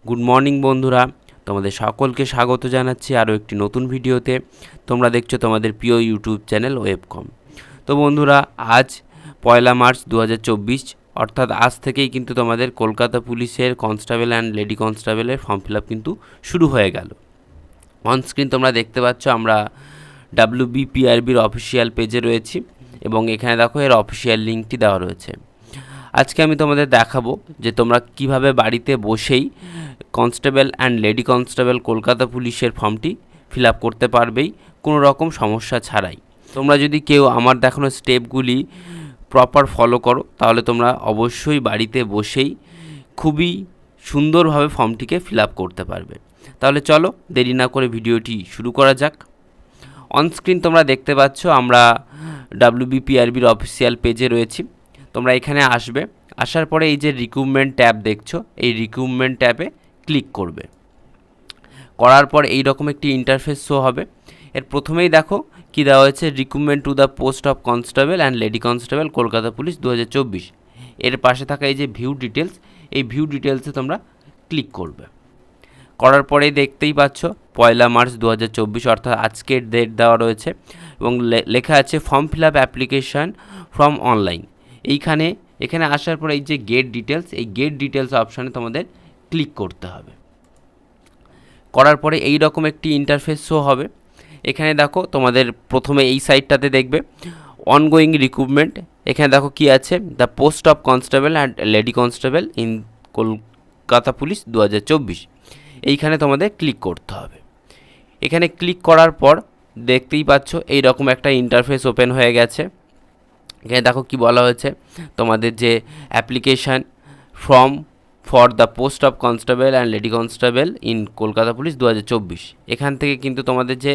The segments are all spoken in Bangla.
গুড মর্নিং বন্ধুরা, তোমাদের সকলকে স্বাগত জানাচ্ছি আরও একটি নতুন ভিডিওতে। তোমরা দেখছো তোমাদের প্রিয় ইউটিউব চ্যানেল ওয়েবকম। তো বন্ধুরা, আজ 1 মার্চ 2024, অর্থাৎ আজ থেকেই কিন্তু তোমাদের কলকাতা পুলিশের কনস্টেবল অ্যান্ড লেডি কনস্টেবলের ফর্ম ফিল আপ কিন্তু শুরু হয়ে গেল। অনস্ক্রিন তোমরা দেখতে পাচ্ছ আমরা WBPRBর অফিসিয়াল পেজে রয়েছি এবং এখানে দেখো এর অফিসিয়াল লিঙ্কটি দেওয়া রয়েছে। আজকে আমি তোমাদের দেখাবো যে তোমরা কিভাবে বাড়িতে বসেই constable and lady constable Kolkata পুলিশের ফর্মটি ফিল আপ করতে পারবেই কোনো রকম সমস্যা ছাড়াই। তোমরা যদি কেউ আমার দেখানো স্টেপগুলি প্রপার ফলো করো তাহলে তোমরা অবশ্যই বাড়িতে বসেই খুবই সুন্দরভাবে ফর্মটিকে ফিল আপ করতে পারবে। তাহলে চলো দেরি না করে ভিডিওটি শুরু করা যাক। অনস্ক্রিন তোমরা দেখতে পাচ্ছ আমরা WBPRBর অফিসিয়াল পেজে রয়েছি। তোমরা এখানে আসবে, আসার পরে এই যে রিক্রুটমেন্ট ট্যাব দেখছো, এই রিক্রুটমেন্ট ট্যাবে ক্লিক করবে। করার পর এই রকম একটি ইন্টারফেস শো হবে। এর প্রথমেই দেখো কি দেওয়া হয়েছে, recruitment to the post of constable and lady constable Kolkata police 2024। এর পাশে থাকা এই যে ভিউ ডিটেলস, এই ভিউ ডিটেলসে তোমরা ক্লিক করবে। করার পরে দেখতেই পাচ্ছ 1 মার্চ 2024 অর্থাৎ আজকের ডেট দেওয়া রয়েছে এবং লেখা আছে form fill up application from online. এখানে আসার পরে এই যে গেট ডিটেলস, এই গেট ডিটেলস অপশানে তোমাদের ক্লিক করতে হবে। করার পরে এই রকম একটি ইন্টারফেস শো হবে। এখানে দেখো তোমাদের প্রথমে এই সাইটটাতে দেখবে অনগোয়িং রিক্রুটমেন্ট। এখানে দেখো কি আছে, the post of constable and lady constable in Kolkata police 2024। এইখানে তোমাদের ক্লিক করতে হবে। এখানে ক্লিক করার পর দেখতেই পাচ্ছ এই রকম একটা ইন্টারফেস ওপেন হয়ে গেছে। এখানে দেখো কি বলা হয়েছে, তোমাদের যে application form for the post of constable and lady constable in Kolkata police 2024। এখান থেকে কিন্তু তোমাদের যে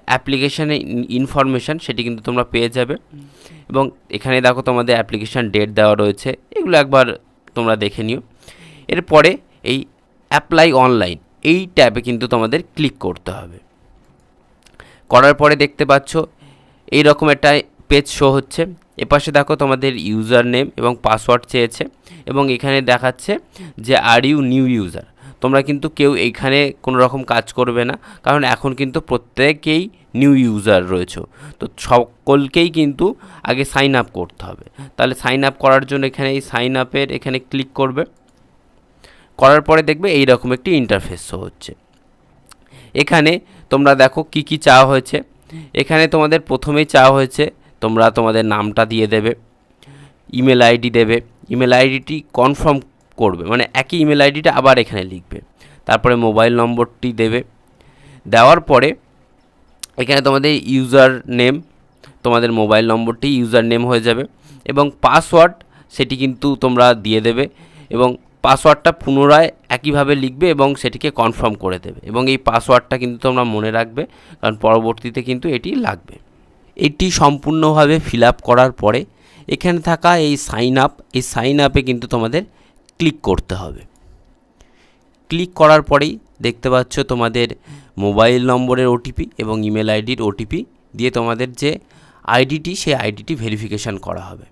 অ্যাপ্লিকেশানের ইনফরমেশান সেটি কিন্তু তোমরা পেয়ে যাবে এবং এখানে দেখো তোমাদের অ্যাপ্লিকেশান ডেট দেওয়া রয়েছে, এগুলো একবার তোমরা দেখে নিও। এরপরে এই অ্যাপ্লাই অনলাইন এই ট্যাবে কিন্তু তোমাদের ক্লিক করতে হবে। করার পরে দেখতে পাচ্ছ এই রকম একটা পেজ শো হচ্ছে। এপাশে দেখো তোমাদের ইউজার নেম এবং পাসওয়ার্ড চেয়েছে এবং এখানে দেখাচ্ছে যে আর ইউ নিউ ইউজার। তোমরা কিন্তু কেউ এইখানে কোনো রকম কাজ করবে না, কারণ এখন কিন্তু প্রত্যেকেই নিউ ইউজার রয়েছে। তো সকলকেই কিন্তু আগে সাইন আপ করতে হবে। তাহলে সাইন আপ করার জন্য এখানে এই সাইন আপের এখানে ক্লিক করবে। করার পরে দেখবে এই রকম একটি ইন্টারফেস শো হচ্ছে। এখানে তোমরা দেখো কি কি চাওয়া হয়েছে। এখানে তোমাদের প্রথমেই চাওয়া হয়েছে তোমরা তোমাদের নামটা দিয়ে দেবে, ইমেল আইডি দেবে, ইমেল আইডিটি কনফার্ম করবে, মানে একই ইমেল আইডিটা আবার এখানে লিখবে। তারপরে মোবাইল নম্বরটি দেবে। দেওয়ার পরে এখানে তোমাদের ইউজার নেম, তোমাদের মোবাইল নম্বরটি ইউজার নেম হয়ে যাবে এবং পাসওয়ার্ড সেটি কিন্তু তোমরা দিয়ে দেবে এবং পাসওয়ার্ডটা পুনরায় একইভাবে লিখবে এবং সেটিকে কনফার্ম করে দেবে এবং এই পাসওয়ার্ডটা কিন্তু তোমরা মনে রাখবে, কারণ পরবর্তীতে কিন্তু এটি লাগবে। এটি সম্পূর্ণভাবে ফিল আপ করার পরে এখানে থাকা এই সাইন আপে কিন্তু তোমাদের ক্লিক করতে হবে। ক্লিক করার পরেই দেখতে পাচ্ছ তোমাদের মোবাইল নম্বরের ওটিপি এবং ইমেল আইডির ওটিপি দিয়ে তোমাদের যে আইডিটি, সেই আইডিটি ভেরিফিকেশান করা হবে।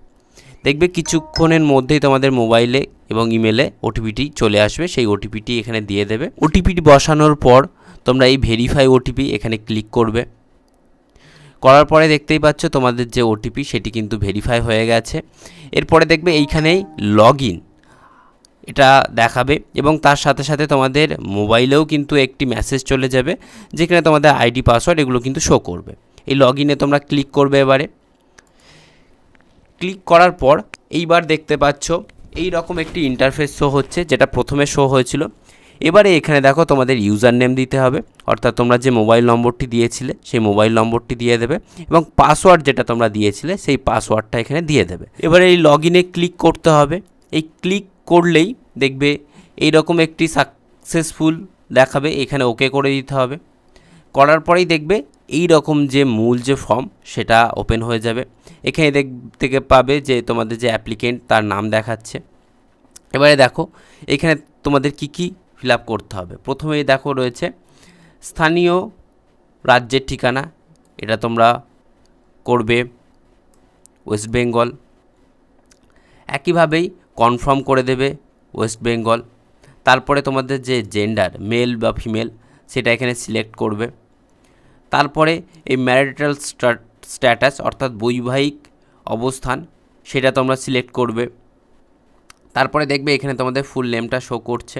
দেখবে কিছুক্ষণের মধ্যেই তোমাদের মোবাইলে এবং ইমেলে ওটিপিটি চলে আসবে, সেই ওটিপিটি এখানে দিয়ে দেবে। ওটিপিটি বসানোর পর তোমরা এই ভেরিফাই ওটিপি এখানে ক্লিক করবে। করার পরে দেখতেই পাচ্ছ তোমাদের যে ওটিপি সেটি কিন্তু ভেরিফাই হয়ে গেছে। এরপরে দেখবে এইখানেই লগ ইন এটা দেখাবে এবং তার সাথে সাথে তোমাদের মোবাইলেও কিন্তু একটি মেসেজ চলে যাবে যেখানে তোমাদের আইডি পাসওয়ার্ড এগুলো কিন্তু শো করবে। এই লগ ইনে তোমরা ক্লিক করবে। এবারে ক্লিক করার পর এইবার দেখতে পাচ্ছ এই রকম একটি ইন্টারফেস শো হচ্ছে, যেটা প্রথমে শো হয়েছিল। এবারে এখানে দেখো তোমাদের ইউজার নেম দিতে হবে, অর্থাৎ তোমরা যে মোবাইল নম্বরটি দিয়েছিলে সেই মোবাইল নম্বরটি দিয়ে দেবে এবং পাসওয়ার্ড যেটা তোমরা দিয়েছিলে সেই পাসওয়ার্ডটা এখানে দিয়ে দেবে। এবারে এই লগ ইনে ক্লিক করতে হবে। এই ক্লিক করলেই দেখবে এই রকম একটি সাকসেসফুল দেখাবে, এখানে ওকে করে দিতে হবে। করার পরেই দেখবে এই রকম যে মূল যে ফর্ম সেটা ওপেন হয়ে যাবে। এখানে থেকে পাবে যে তোমাদের যে অ্যাপ্লিকেন্ট তার নাম দেখাচ্ছে। এবারে দেখো এখানে তোমাদের কি কি ফিল আপ করতে হবে। প্রথমেই দেখো রয়েছে স্থানীয় রাজ্যের ঠিকানা, এটা তোমরা করবে ওয়েস্ট বেঙ্গল। একইভাবেই কনফার্ম করে দেবে ওয়েস্ট বেঙ্গল। তারপরে তোমাদের যে জেন্ডার মেল বা ফিমেল সেটা এখানে সিলেক্ট করবে। তারপরে এই ম্যারিটাল স্ট্যাটাস অর্থাৎ বৈবাহিক অবস্থান সেটা তোমরা সিলেক্ট করবে। তারপরে দেখবে এখানে তোমাদের ফুল নেমটা শো করছে।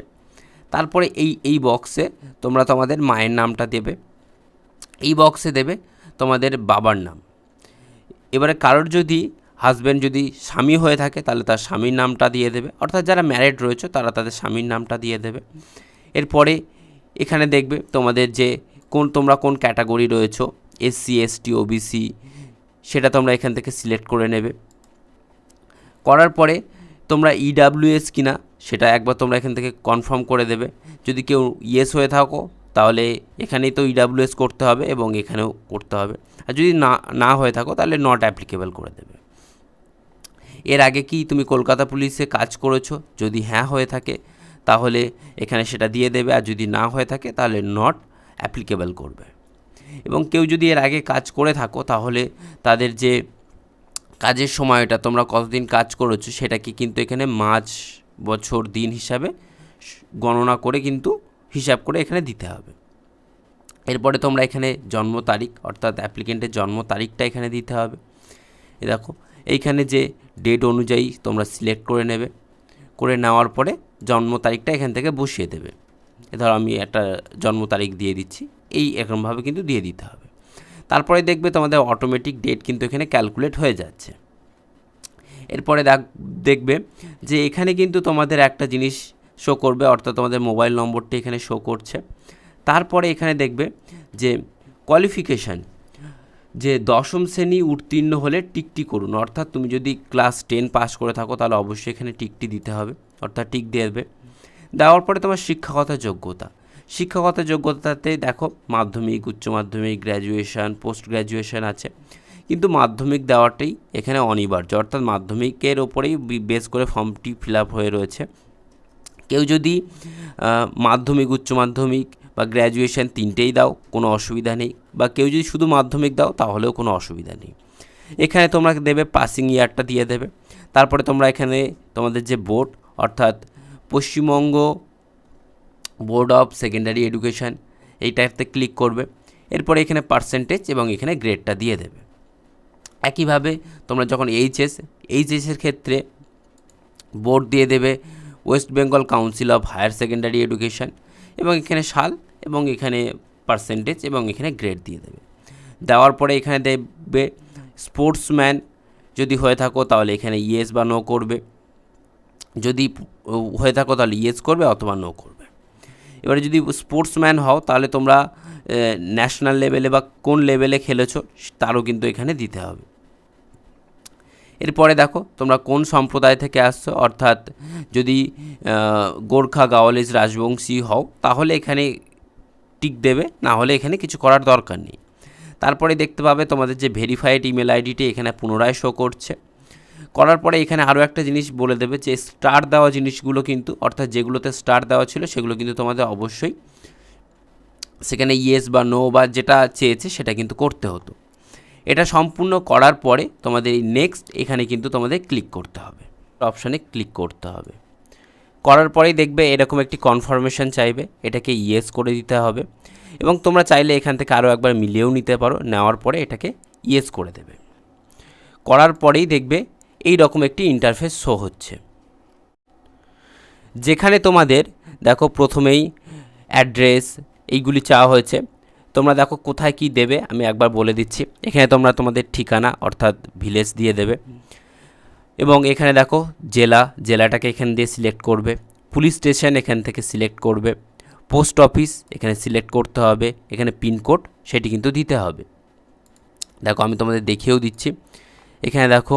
তারপরে এই বক্সে তোমরা তোমাদের মায়ের নামটা দেবে, এই বক্সে দেবে তোমাদের বাবার নাম। এবারে কারোর যদি হাজব্যান্ড যদি স্বামী হয়ে থাকে তাহলে তার স্বামীর নামটা দিয়ে দেবে, অর্থাৎ যারা ম্যারিড রয়েছে তারা তাদের স্বামীর নামটা দিয়ে দেবে। এরপরে এখানে দেখবে তোমাদের যে তোমরা কোন ক্যাটাগরি রয়েছো, SC ST OBC, সেটা তোমরা এখান থেকে সিলেক্ট করে নেবে। করার পরে তোমরা EWS কিনা সেটা একবার তোমরা এখান থেকে কনফার্ম করে দেবে। যদি কেউ ইয়েস হয়ে থাকো তাহলে এখানেই তো EWS করতে হবে এবং এখানেও করতে হবে, আর যদি না হয়ে থাকো তাহলে নট অ্যাপ্লিকেবল করে দেবে। এর আগে কি তুমি কলকাতা পুলিশে কাজ করেছো, যদি হ্যাঁ হয়ে থাকে তাহলে এখানে সেটা দিয়ে দেবে, আর যদি না হয়ে থাকে তাহলে নট অ্যাপ্লিকেবল করবে। এবং কেউ যদি এর আগে কাজ করে থাকো তাহলে তাদের যে কাজের সময়টা তোমরা কতদিন কাজ করেছো সেটাকে কিন্তু এখানে মাস, বছর, দিন হিসাবে গণনা করে কিন্তু হিসাব করে এখানে দিতে হবে। এরপরে তোমরা এখানে জন্ম তারিখ অর্থাৎ অ্যাপ্লিকেন্টের জন্ম তারিখটা এখানে দিতে হবে। এ দেখো এইখানে যে ডেট অনুযায়ী তোমরা সিলেক্ট করে নেবে, করে নেওয়ার পরে জন্ম তারিখটা এখান থেকে বসিয়ে দেবে। ধরো আমি একটা জন্ম তারিখ দিয়ে দিচ্ছি, এরকমভাবে কিন্তু দিয়ে দিতে হবে। তারপরে দেখবে তোমাদের অটোমেটিক ডেট কিন্তু এখানে ক্যালকুলেট হয়ে যাচ্ছে। এরপরে দেখবে যে এখানে কিন্তু তোমাদের একটা জিনিস শো করবে, অর্থাৎ তোমাদের মোবাইল নম্বরটি এখানে শো করছে। তারপরে এখানে দেখবে যে কোয়ালিফিকেশান, যে 10ম শ্রেণী উত্তীর্ণ হলে টিকটি করুন, অর্থাৎ তুমি যদি ক্লাস 10 পাস করে থাকো তাহলে অবশ্যই এখানে টিকটি দিতে হবে, অর্থাৎ টিক দিয়ে দেবে। দেওয়ার পরে তোমার শিক্ষাগত যোগ্যতাতে দেখো মাধ্যমিক, উচ্চ মাধ্যমিক, গ্র্যাজুয়েশান, পোস্ট গ্র্যাজুয়েশান আছে, কিন্তু মাধ্যমিক দেওয়াটাই এখানে অনিবার্য, অর্থাৎ মাধ্যমিকের ওপরেই বেস করে ফর্মটি ফিল আপ হয়ে রয়েছে। কেউ যদি মাধ্যমিক, উচ্চ মাধ্যমিক বা গ্র্যাজুয়েশান তিনটেই দাও কোনো অসুবিধা নেই, বা কেউ যদি শুধু মাধ্যমিক দাও তাহলেও কোনো অসুবিধা নেই। এখানে তোমরা দেবে পাসিং ইয়ারটা দিয়ে দেবে। তারপরে তোমরা এখানে তোমাদের যে বোর্ড অর্থাৎ Paschimbanga board of secondary education এইটাতে ক্লিক করবে। এরপরে এখানে পার্সেন্টেজ এবং এখানে গ্রেডটা দিয়ে দেবে। একইভাবে তোমরা যখন এইচএসের ক্ষেত্রে বোর্ড দিয়ে দেবে West Bengal Council of Higher Secondary Education, এবং এখানে সাল এবং এখানে পার্সেন্টেজ এবং এখানে গ্রেড দিয়ে দেবে। দেওয়ার পরে এখানে দেবে স্পোর্টসম্যান যদি হয়ে থাকো তাহলে এখানে ইয়েস বা নো করবে, যদি হয়ে থাকো তাহলে ইয়েস করবে অথবা নো করবে। এবারে যদি স্পোর্টসম্যান হও তাহলে তোমরা ন্যাশনাল লেভেলে বা কোন লেভেলে খেলেছো তারও কিন্তু এখানে দিতে হবে। এরপরে দেখো তোমরা কোন সম্প্রদায় থেকে আসছো, অর্থাৎ যদি গোর্খা, গাওয়ালিজ, রাজবংশী হও তাহলে এখানে টিক দেবে, না হলে এখানে কিছু করার দরকার নেই। তারপরে দেখতে পাবে তোমাদের যে ভেরিফাইড ইমেল আইডিটি এখানে পুনরায় শো করছে। করার পরে এখানে আরও একটা জিনিস বলে দেবে যে স্টার দেওয়া জিনিসগুলো কিন্তু, অর্থাৎ যেগুলোতে স্টার দেওয়া ছিল সেগুলো কিন্তু তোমাদের অবশ্যই সেখানে ইয়েস বা নো বা যেটা চেয়েছে সেটা কিন্তু করতে হতো। এটা সম্পূর্ণ করার পরে তোমাদের এই নেক্সট এখানে কিন্তু তোমাদের ক্লিক করতে হবে, অপশানে ক্লিক করতে হবে। করার পরেই দেখবে এরকম একটি কনফার্মেশন চাইবে, এটাকে ইয়েস করে দিতে হবে, এবং তোমরা চাইলে এখান থেকে আরও একবার মিলিয়েও নিতে পারো। নেওয়ার পরে এটাকে ইয়েস করে দেবে। করার পরেই দেখবে এই রকম একটি ইন্টারফেস শো হচ্ছে, যেখানে তোমাদের দেখো প্রথমেই অ্যাড্রেস এইগুলি চাওয়া হয়েছে। তোমরা দেখো কোথায় কি দেবে আমি একবার বলে দিচ্ছি। এখানে তোমরা তোমাদের ঠিকানা অর্থাৎ ভিলেজ দিয়ে দেবে, এবং এখানে দেখো জেলাটাকে এখান দিয়ে সিলেক্ট করবে, পুলিশ স্টেশন এখান থেকে সিলেক্ট করবে, পোস্ট অফিস এখানে সিলেক্ট করতে হবে, এখানে পিনকোড সেটি কিন্তু দিতে হবে। দেখো আমি তোমাদের দেখিয়েও দিচ্ছি। এখানে দেখো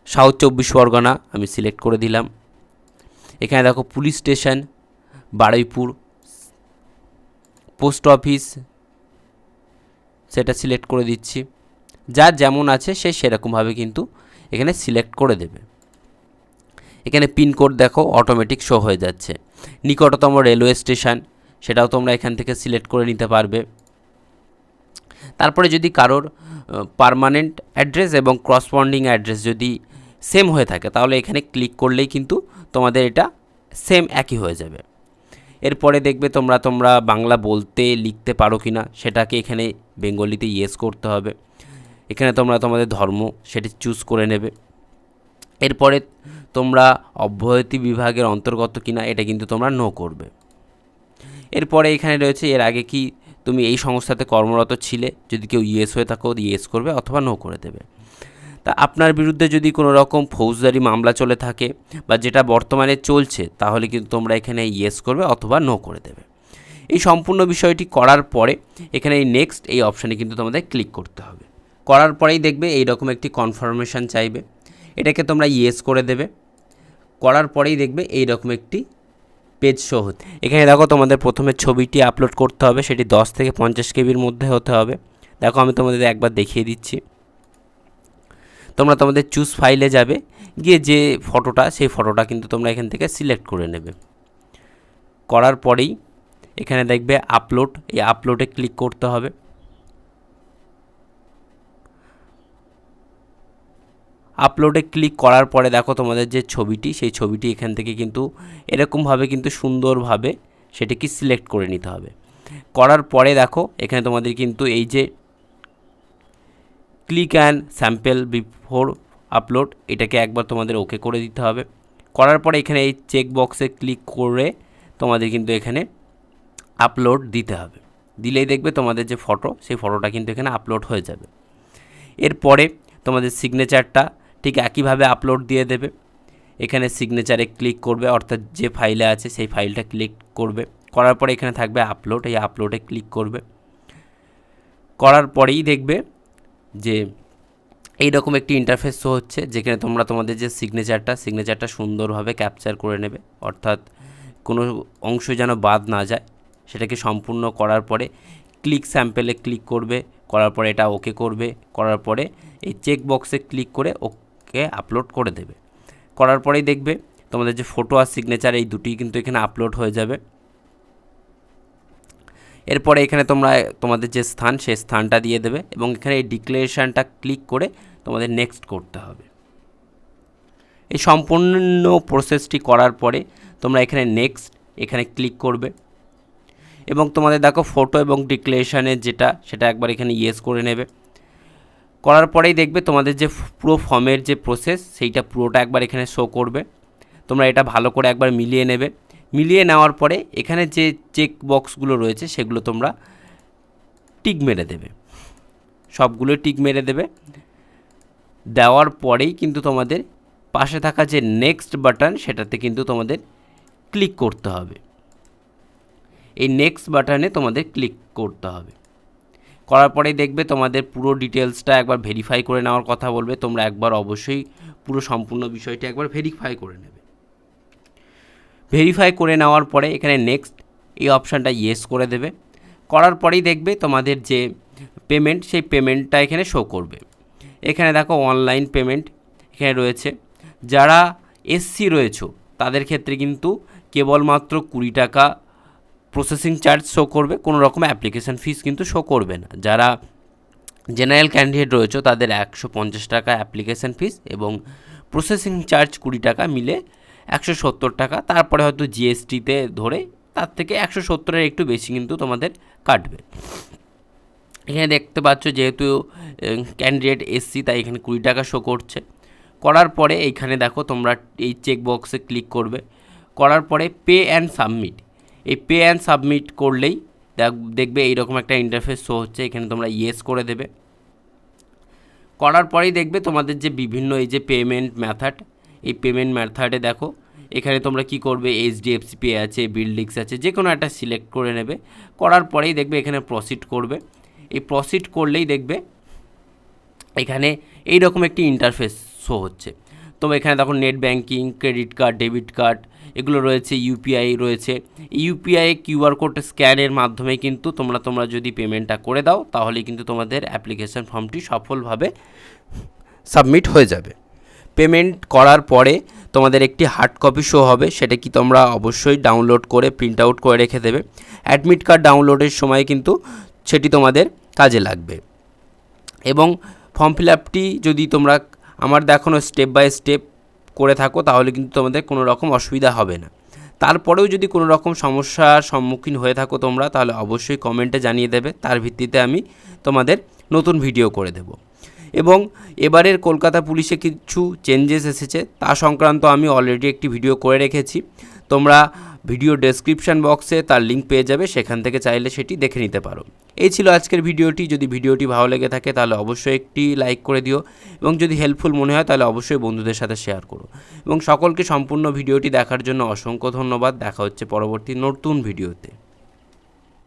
সাউথ 24 পরগনা আমি সিলেক্ট করে দিলাম। এখানে দেখো police station Baruipur, post office সেটা সিলেক্ট করে দিচ্ছি। যার যেমন আছে সে সেরকমভাবে কিন্তু এখানে সিলেক্ট করে দেবে। এখানে পিনকোড দেখো অটোমেটিক শো হয়ে যাচ্ছে। নিকটতম রেলওয়ে স্টেশন সেটাও তোমরা এখান থেকে সিলেক্ট করে নিতে পারবে। তারপরে যদি কারোর পার্মানেন্ট অ্যাড্রেস এবং করসপন্ডিং অ্যাড্রেস যদি সেম হয়ে থাকে তাহলে এখানে ক্লিক করলেই কিন্তু তোমাদের এটা সেম একই হয়ে যাবে। এরপরে দেখবে তোমরা বাংলা বলতে লিখতে পারো কি না সেটাকে এখানে বেঙ্গলিতে ইয়েস করতে হবে। এখানে তোমরা তোমাদের ধর্ম সেটি চুজ করে নেবে। এরপরে তোমরা অব্যাহতি বিভাগের অন্তর্গত কিনা এটা কিন্তু তোমরা নো করবে। এরপরে এখানে রয়েছে এর আগে কি তুমি এই সংস্থাতে কর্মরত ছিলে, যদি কেউ ইয়েস হয়ে থাকো ইয়েস করবে অথবা নো করে দেবে। তা আপনার বিরুদ্ধে যদি কোনো রকম ফৌজদারি মামলা চলে থাকে বা যেটা বর্তমানে চলছে তাহলে কিন্তু তোমরা এখানে ইয়েস করবে অথবা নো করে দেবে। এই সম্পূর্ণ বিষয়টি করার পরে এখানে এই নেক্সট এই অপশানে কিন্তু তোমাদের ক্লিক করতে হবে। করার পরেই দেখবে এইরকম একটি কনফার্মেশন চাইবে, এটাকে তোমরা ইয়েস করে দেবে। করার পরেই দেখবে এইরকম একটি পেজ শো হতে। এখানে দেখো তোমাদের প্রথমে ছবিটি আপলোড করতে হবে, সেটি 10 থেকে 50 কেবির মধ্যে হতে হবে। দেখো আমি তোমাদের একবার দেখিয়ে দিচ্ছি। তোমরা তোমাদের চুজ ফাইলে যাবে, গিয়ে যে ফটোটা সেই ফটোটা কিন্তু তোমরা এখান থেকে সিলেক্ট করে নেবে। করার পরেই এখানে দেখবে আপলোড, এই আপলোডে ক্লিক করতে হবে। আপলোডে ক্লিক করার পরে দেখো তোমাদের যে ছবিটি সেই ছবিটি এখান থেকে কিন্তু এরকমভাবে কিন্তু সুন্দরভাবে সেটিকে সিলেক্ট করে নিতে হবে। করার পরে দেখো এখানে তোমাদের কিন্তু এই যে click and sample before upload এটাকে একবার তোমাদের ওকে করে দিতে হবে। করার পরে এখানে এই চেক বক্সে ক্লিক করে তোমাদের কিন্তু এখানে আপলোড দিতে হবে। দিলেই দেখবে তোমাদের যে ফটো সেই ফটোটা কিন্তু এখানে আপলোড হয়ে যাবে। এরপরে তোমাদের সিগনেচারটা ঠিক একইভাবে আপলোড দিয়ে দেবে। এখানে সিগনেচারে ক্লিক করবে, অর্থাৎ যে ফাইলে আছে সেই ফাইলটা ক্লিক করবে। করার পরে এখানে থাকবে আপলোড, এই আপলোডে ক্লিক করবে। করার পরেই দেখবে যে এইরকম একটি ইন্টারফেস শো হচ্ছে, যেখানে তোমরা তোমাদের যে সিগনেচারটা সুন্দরভাবে ক্যাপচার করে নেবে, অর্থাৎ কোনো অংশ যেন বাদ না যায়। সেটাকে সম্পূর্ণ করার পরে ক্লিক স্যাম্পেলে ক্লিক করবে। করার পরে এটা ওকে করবে। করার পরে এই চেক বক্সে ক্লিক করে ওকে আপলোড করে দেবে। করার পরেই দেখবে তোমাদের যে ফটো আর সিগনেচার এই দুটি কিন্তু এখানে আপলোড হয়ে যাবে। এরপরে এখানে তোমরা তোমাদের যে স্থান সেই স্থানটা দিয়ে দেবে এবং এখানে এই ডিক্লারেশনটা ক্লিক করে তোমাদের নেক্সট করতে হবে। এই সম্পূর্ণ প্রসেসটি করার পরে তোমরা এখানে নেক্সট এখানে ক্লিক করবে এবং তোমাদের দেখো ফটো এবং ডিক্লারেশনের সেটা একবার এখানে ইয়েস করে নেবে। করার পরেই দেখবে তোমাদের যে পুরো ফর্মের যে প্রসেস সেইটা পুরোটা একবার এখানে শো করবে। তোমরা এটা ভালো করে একবার মিলিয়ে নেবে। মিলিয়ে নেওয়ার পরে এখানে যে চেক বক্সগুলো রয়েছে সেগুলো তোমরা টিক মেরে দেবে, সবগুলো টিক মেরে দেবে। দেওয়ার পরেই কিন্তু তোমাদের পাশে থাকা যে নেক্সট বাটন সেটাতে কিন্তু তোমাদের ক্লিক করতে হবে। এই নেক্সট বাটনে তোমাদের ক্লিক করতে হবে। করার পরেই দেখবে তোমাদের পুরো ডিটেলসটা একবার ভেরিফাই করে নেওয়ার কথা বলবে। তোমরা একবার অবশ্যই পুরো সম্পূর্ণ বিষয়টি একবার ভেরিফাই করে নেবে। ভেরিফাই করে নেওয়ার পরে এখানে নেক্সট এই অপশানটা ইয়েস করে দেবে। করার পরেই দেখবে তোমাদের যে পেমেন্ট সেই পেমেন্টটা এখানে শো করবে। এখানে দেখো অনলাইন পেমেন্ট এখানে রয়েছে। যারা এসসি রয়েছে তাদের ক্ষেত্রে কিন্তু কেবলমাত্র 20 টাকা প্রসেসিং চার্জ শো করবে, কোনো রকম অ্যাপ্লিকেশান ফিস কিন্তু শো করবে না। যারা জেনারেল ক্যান্ডিডেট রয়েছে তাদের 150 টাকা অ্যাপ্লিকেশান ফিস এবং প্রসেসিং চার্জ 20 টাকা মিলে 170 টাকা। তারপরে হয়তো জিএসটিতে ধরে তার থেকে 170-এর একটু বেশি কিন্তু তোমাদের কাটবে। এখানে দেখতে পাচ্ছ যেহেতু ক্যান্ডিডেট এসসি তাই এখানে 20 টাকা শো করছে। করার পরে এইখানে দেখো তোমরা এই চেক বক্সে ক্লিক করবে। করার পরে পে অ্যান্ড সাবমিট, এই পে অ্যান্ড সাবমিট করলেই দেখবে এইরকম একটা ইন্টারফেস শো হচ্ছে। এখানে তোমরা ইয়েস করে দেবে। করার পরেই দেখবে তোমাদের যে বিভিন্ন এই যে পেমেন্ট মেথড, এই পেমেন্ট মেথডে দেখো এখানে তোমরা কি করবে, এইচডিএফসি পে আছে, বিল্ডিংস আছে, যে কোনো একটা সিলেক্ট করে নেবে। করার পরেই দেখবে এখানে প্রসিড করবে। এই প্রসিড করলেই দেখবে এখানে এইরকম একটি ইন্টারফেস শো হচ্ছে। তো এখানে দেখো net banking, credit card, debit card এগুলো রয়েছে, ইউপিআই রয়েছে। ইউপিআই কিউআর কোড স্ক্যানের মাধ্যমে কিন্তু তোমরা যদি পেমেন্টটা করে দাও তাহলে কিন্তু তোমাদের অ্যাপ্লিকেশন ফর্মটি সফলভাবে সাবমিট হয়ে যাবে। পেমেন্ট করার পরে তোমাদের একটি হার্ড কপি শো হবে, সেটা কি তোমরা অবশ্যই ডাউনলোড করে প্রিন্ট আউট করে রেখে দেবে। অ্যাডমিট কার্ড ডাউনলোডের সময় কিন্তু সেটি তোমাদের কাজে লাগবে। এবং ফর্ম ফিল আপটি যদি তোমরা আমার দেখানো স্টেপ বাই স্টেপ করে থাকো তাহলে কিন্তু তোমাদের কোনো রকম অসুবিধা হবে না। তারপরেও যদি কোনো রকম সমস্যার সম্মুখীন হয়ে থাকো তোমরা, তাহলে অবশ্যই কমেন্টে জানিয়ে দেবে, তার ভিত্তিতে আমি তোমাদের নতুন ভিডিও করে দেব। এবং এবারের কলকাতা পুলিশে কিছু চেঞ্জেস এসেছে, তা সংক্রান্ত আমি অলরেডি একটি ভিডিও করে রেখেছি। তোমরা ভিডিও ডেসক্রিপশান বক্সে তার লিঙ্ক পেয়ে যাবে, সেখান থেকে চাইলে সেটি দেখে নিতে পারো। এই ছিল আজকের ভিডিওটি। যদি ভিডিওটি ভালো লেগে থাকে তাহলে অবশ্যই একটি লাইক করে দিও, এবং যদি হেল্পফুল মনে হয় তাহলে অবশ্যই বন্ধুদের সাথে শেয়ার করো। এবং সকলকে সম্পূর্ণ ভিডিওটি দেখার জন্য অসংখ্য ধন্যবাদ। দেখা হচ্ছে পরবর্তী নতুন ভিডিওতে।